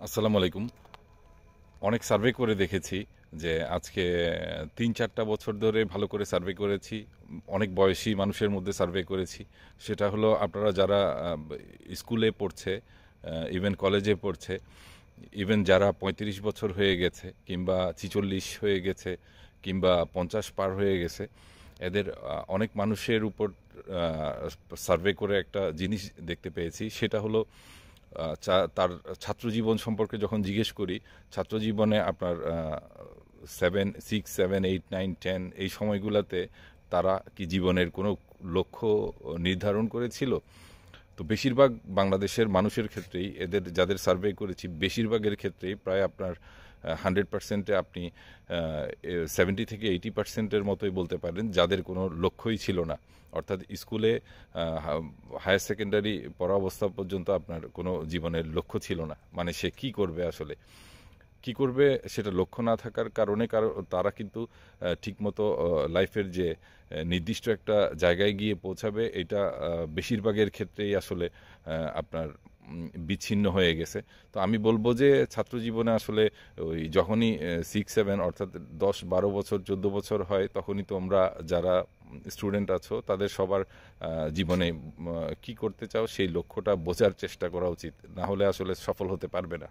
আসসালামু আলাইকুম। অনেক সার্ভে করে দেখেছি যে আজকে ৩-৪টা বছর ধরে ভালো করে সার্ভে করেছি। অনেক বয়সী মানুষের মধ্যে সার্ভে করেছি। সেটা হলো আপনারা যারা স্কুলে পড়ছে, ইভেন কলেজে পড়ছে, ইভেন যারা ৩৫ বছর হয়ে গেছে কিংবা ৪৬ হয়ে গেছে কিংবা ৫০ পার হয়ে গেছে, এদের অনেক মানুষের উপর সার্ভে করে একটা জিনিস দেখতে পেয়েছি। সেটা হলো তার ছাত্রজীবন সম্পর্কে যখন জিজ্ঞেস করি, ছাত্রজীবনে আপনার 6, 7, 8, 9, 10 এই সময়গুলোতে তারা কি জীবনের কোনো লক্ষ্য নির্ধারণ করেছিল? তো বেশিরভাগ বাংলাদেশের মানুষের ক্ষেত্রেই যাদের সার্ভে করেছি বেশিরভাগের ক্ষেত্রেই প্রায় আপনার 100%-এ আপনি 70 থেকে 80%-এর মতোই বলতে পারেন যাদের কোনো লক্ষ্যই ছিল না। অর্থাৎ স্কুলে হায়ার সেকেন্ডারি পড়া অবস্থা পর্যন্ত আপনার কোনো জীবনের লক্ষ্য ছিল না, মানে সে কি করবে আসলে কি করবে সেটা লক্ষ্য না থাকার কারণে তারা কিন্তু ঠিকমতো লাইফের যে নির্দিষ্ট একটা জায়গায় গিয়ে পৌঁছাবে এটা বেশিরভাগের ক্ষেত্রেই আসলে আপনার বিচ্ছিন্ন হয়ে গেছে। তো আমি বলবো যে ছাত্র জীবনে আসলে ওই যখনই 6, 7 অর্থাৎ 10, 12 বছর 14 বছর হয় তখনই তোমরা যারা স্টুডেন্ট আছো তাদের সবার জীবনে কি করতে চাও সেই লক্ষ্যটা বোঝার চেষ্টা করা উচিত, না হলে আসলে সফল হতে পারবে না।